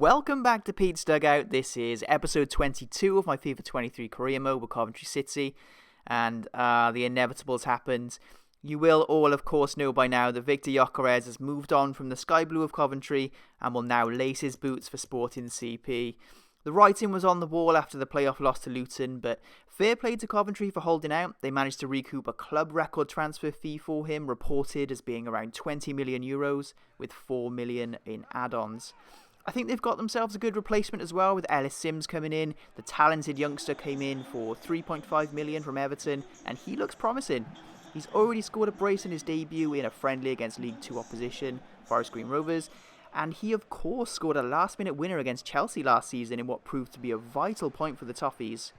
Welcome back to Pete's Dugout. This is episode 22 of my FIFA 23 career mode with Coventry City, and the inevitable has happened. You will all, of course, know by now that Victor Gyökeres has moved on from the Sky Blue of Coventry and will now lace his boots for Sporting CP. The writing was on the wall after the playoff loss to Luton, but fair play to Coventry for holding out. They managed to recoup a club record transfer fee for him, reported as being around €20 million, with €4 million in add-ons. I think they've got themselves a good replacement as well, with Ellis Sims coming in. The talented youngster came in for $3.5 million from Everton, and he looks promising. He's already scored a brace in his debut in a friendly against League 2 opposition, Forest Green Rovers, and he of course scored a last-minute winner against Chelsea last season in what proved to be a vital point for the Toffees.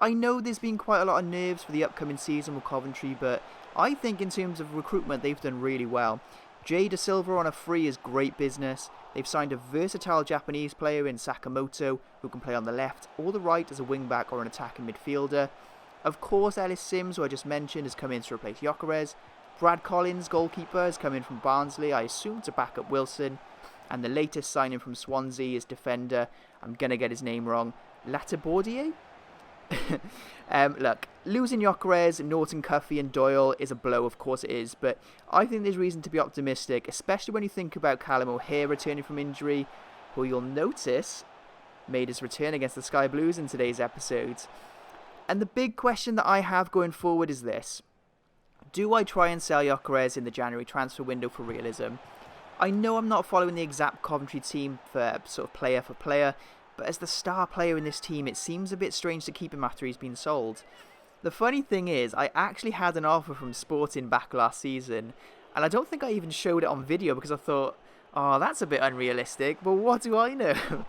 I know there's been quite a lot of nerves for the upcoming season with Coventry, but I think in terms of recruitment they've done really well. Jay Da Silva on a free is great business. They've signed a versatile Japanese player in Sakamoto who can play on the left or the right as a wing-back or an attacking midfielder. Of course, Ellis Sims, who I just mentioned, has come in to replace Gyökeres. Brad Collins, goalkeeper, has come in from Barnsley, I assume to back up Wilson. And the latest signing from Swansea is defender, I'm going to get his name wrong, Latibordier? Look, losing Gyökeres, Norton, Cuffy and Doyle is a blow, of course it is, but I think there's reason to be optimistic, especially when you think about Callum O'Hare returning from injury, who you'll notice made his return against the Sky Blues in today's episode. And the big question that I have going forward is this: do I try and sell Gyökeres in the January transfer window for realism? I know I'm not following the exact Coventry team for sort of player for player, but as the star player in this team, it seems a bit strange to keep him after he's been sold. The funny thing is, I actually had an offer from Sporting back last season, and I don't think I even showed it on video because I thought, oh, that's a bit unrealistic, but what do I know?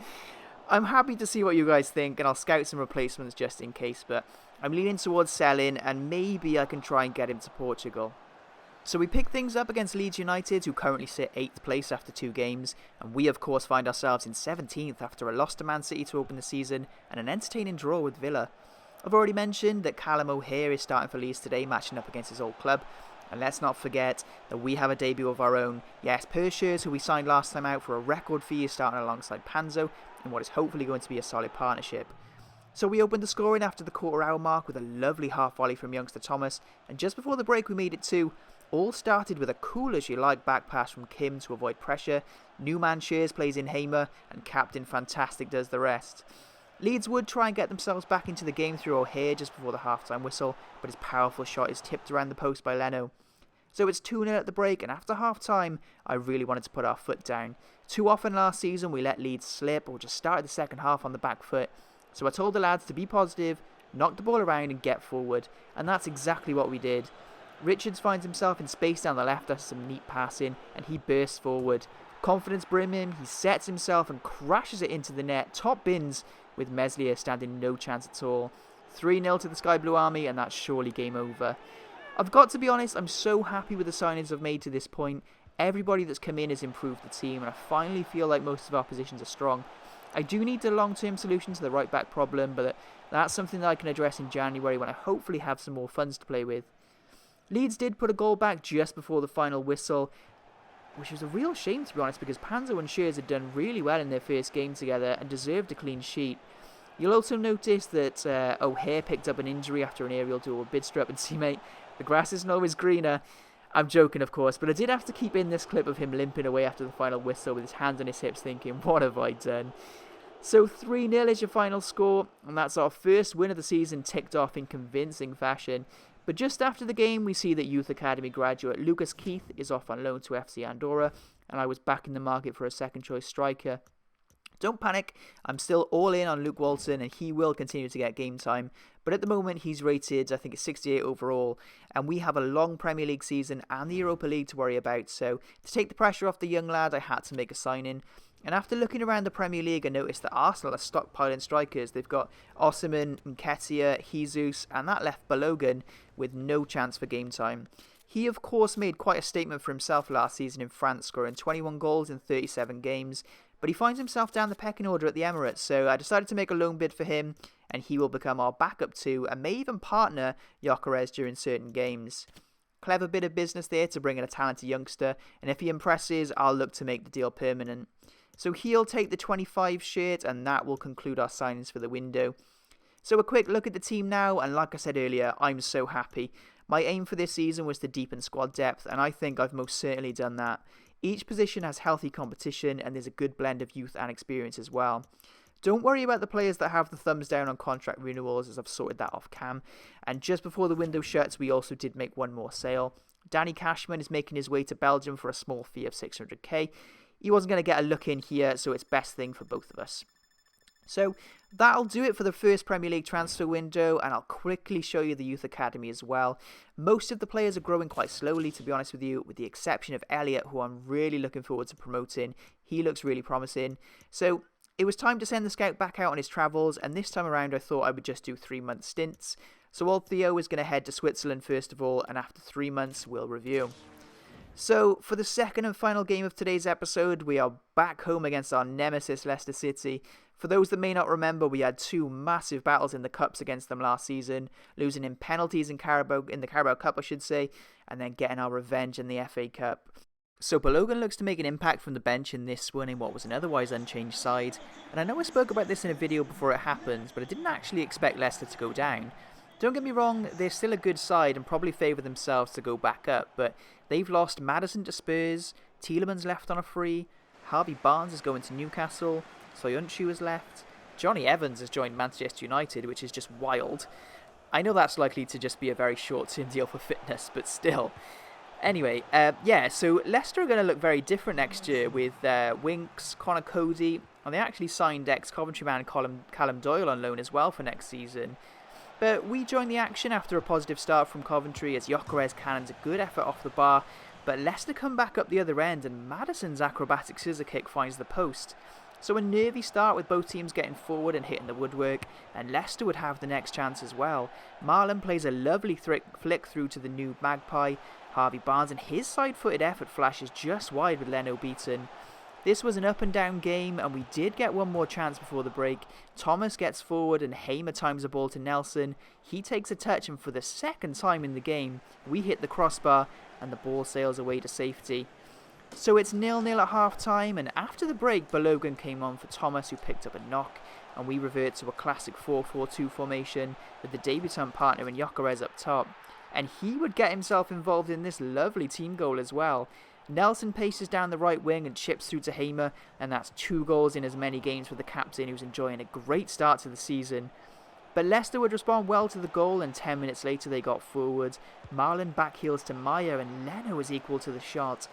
I'm happy to see what you guys think, and I'll scout some replacements just in case, but I'm leaning towards selling, and maybe I can try and get him to Portugal. So we pick things up against Leeds United, who currently sit 8th place after 2 games, and we of course find ourselves in 17th after a loss to Man City to open the season and an entertaining draw with Villa. I've already mentioned that Callum O'Hare is starting for Leeds today, matching up against his old club, and let's not forget that we have a debut of our own. Yes, Pershers, who we signed last time out for a record fee, is starting alongside Panzo in what is hopefully going to be a solid partnership. So we opened the scoring after the quarter hour mark with a lovely half volley from youngster Thomas, and just before the break we made it 2. All started with a cool as you like back pass from Kim to avoid pressure. New man Shears plays in Hamer, and Captain Fantastic does the rest. Leeds would try and get themselves back into the game through O'Hare just before the half-time whistle, but his powerful shot is tipped around the post by Leno. So it's 2-0 at the break, and after half-time, I really wanted to put our foot down. Too often last season we let Leeds slip or just started the second half on the back foot. So I told the lads to be positive, knock the ball around and get forward, and that's exactly what we did. Richards finds himself in space down the left after some neat passing, and he bursts forward. Confidence brimming, he sets himself and crashes it into the net. Top bins, with Meslier standing no chance at all. 3-0 to the Sky Blue Army, and that's surely game over. I've got to be honest, I'm so happy with the signings I've made to this point. Everybody that's come in has improved the team, and I finally feel like most of our positions are strong. I do need a long-term solution to the right-back problem, but that's something that I can address in January when I hopefully have some more funds to play with. Leeds did put a goal back just before the final whistle, which was a real shame to be honest, because Panzo and Shears had done really well in their first game together and deserved a clean sheet. You'll also notice that O'Hare picked up an injury after an aerial duel with Bidstrup and teammate. The grass isn't always greener. I'm joking of course, but I did have to keep in this clip of him limping away after the final whistle with his hands on his hips thinking, what have I done? So 3-0 is your final score, and that's our first win of the season ticked off in convincing fashion. But just after the game, we see that Youth Academy graduate Lucas Keith is off on loan to FC Andorra, and I was back in the market for a second choice striker. Don't panic, I'm still all in on Luke Walton, and he will continue to get game time, but at the moment he's rated, I think it's 68 overall, and we have a long Premier League season and the Europa League to worry about, so to take the pressure off the young lad, I had to make a sign-in. And after looking around the Premier League, I noticed that Arsenal are stockpiling strikers. They've got Osimhen, Nketiah, Jesus, and that left Balogun with no chance for game time. He, of course, made quite a statement for himself last season in France, scoring 21 goals in 37 games, but he finds himself down the pecking order at the Emirates, so I decided to make a loan bid for him, and he will become our backup to, and may even partner, Gyökeres during certain games. Clever bit of business there to bring in a talented youngster, and if he impresses, I'll look to make the deal permanent. So he'll take the 25 shirt, and that will conclude our signings for the window. So a quick look at the team now, and like I said earlier, I'm so happy. My aim for this season was to deepen squad depth, and I think I've most certainly done that. Each position has healthy competition, and there's a good blend of youth and experience as well. Don't worry about the players that have the thumbs down on contract renewals, as I've sorted that off cam. And just before the window shuts, we also did make one more sale. Danny Cashman is making his way to Belgium for a small fee of 600k. He wasn't going to get a look in here, so it's best thing for both of us. So that'll do it for the first Premier League transfer window, and I'll quickly show you the youth academy as well. Most of the players are growing quite slowly, to be honest with you, with the exception of Elliot, who I'm really looking forward to promoting. He looks really promising. So it was time to send the scout back out on his travels, and this time around I thought I would just do 3-month stints. So old Theo is going to head to Switzerland first of all, and after 3 months we'll review. So for the second and final game of today's episode, we are back home against our nemesis Leicester City. For those that may not remember, we had 2 massive battles in the Cups against them last season, losing in penalties in the Carabao Cup, I should say, and then getting our revenge in the FA Cup. So Balogun looks to make an impact from the bench in this one in what was an otherwise unchanged side, and I know I spoke about this in a video before it happened, but I didn't actually expect Leicester to go down. Don't get me wrong, they're still a good side and probably favour themselves to go back up, but they've lost Maddison to Spurs, Tielemans left on a free, Harvey Barnes is going to Newcastle, Soyuncu has left, Johnny Evans has joined Manchester United, which is just wild. I know that's likely to just be a very short-term deal for fitness, but still. Anyway, so Leicester are going to look very different next year with Winks, Connor Cody, and they actually signed ex-Coventry man Callum Doyle on loan as well for next season. But we joined the action after a positive start from Coventry as Gyökeres cannons a good effort off the bar, but Leicester come back up the other end and Maddison's acrobatic scissor kick finds the post. So a nervy start with both teams getting forward and hitting the woodwork, and Leicester would have the next chance as well. Marlon plays a lovely flick through to the new Magpie. Harvey Barnes and his side-footed effort flashes just wide with Leno beaten. This was an up and down game, and we did get one more chance before the break. Thomas gets forward and Hamer times the ball to Nelson. He takes a touch, and for the second time in the game, we hit the crossbar and the ball sails away to safety. So it's 0-0 at half-time, and after the break, Balogun came on for Thomas, who picked up a knock, and we revert to a classic 4-4-2 formation with the debutant partner in Gyökeres up top. And he would get himself involved in this lovely team goal as well. Nelson paces down the right wing and chips through to Hamer, and that's 2 goals in as many games for the captain, who's enjoying a great start to the season. But Leicester would respond well to the goal, and 10 minutes later they got forward. Marlon backheels to Meyer, and Leno is equal to the shot.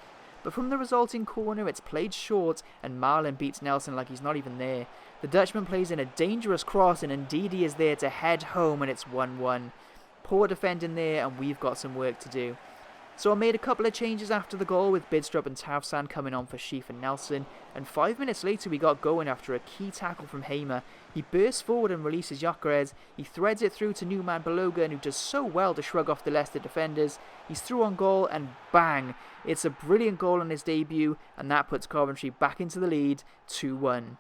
But from the resulting corner, it's played short, and Marlon beats Nelson like he's not even there. The Dutchman plays in a dangerous cross, and indeed he is there to head home, and it's 1-1. Poor defending there, and we've got some work to do. So I made a couple of changes after the goal, with Bidstrup and Tavsan coming on for Sheaf and Nelson, and 5 minutes later we got going after a key tackle from Hamer. He bursts forward and releases Gyökeres. He threads it through to new man Balogun, who does so well to shrug off the Leicester defenders. He's through on goal, and bang! It's a brilliant goal on his debut, and that puts Coventry back into the lead, 2-1.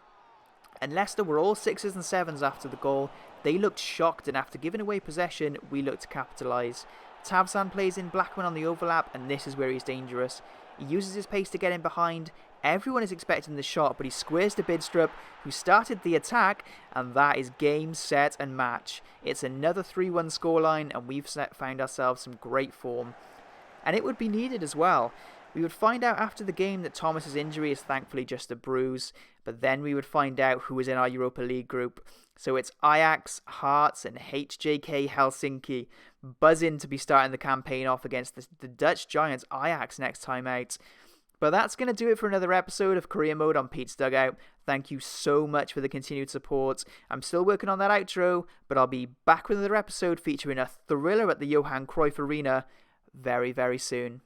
And Leicester were all 6s and 7s after the goal. They looked shocked, and after giving away possession, we looked to capitalise. Tavsan plays in Blackman on the overlap, and this is where he's dangerous. He uses his pace to get in behind. Everyone is expecting the shot, but he squares to Bidstrup, who started the attack, and that is game, set and match. It's another 3-1 scoreline, and we've found ourselves some great form. And it would be needed as well. We would find out after the game that Thomas's injury is thankfully just a bruise, but then we would find out who is in our Europa League group. So it's Ajax, Hearts and HJK Helsinki. Buzzing to be starting the campaign off against the Dutch giants Ajax next time out. But that's going to do it for another episode of Career Mode on Pete's Dugout. Thank you so much for the continued support. I'm still working on that outro, but I'll be back with another episode featuring a thriller at the Johan Cruyff Arena very, very soon.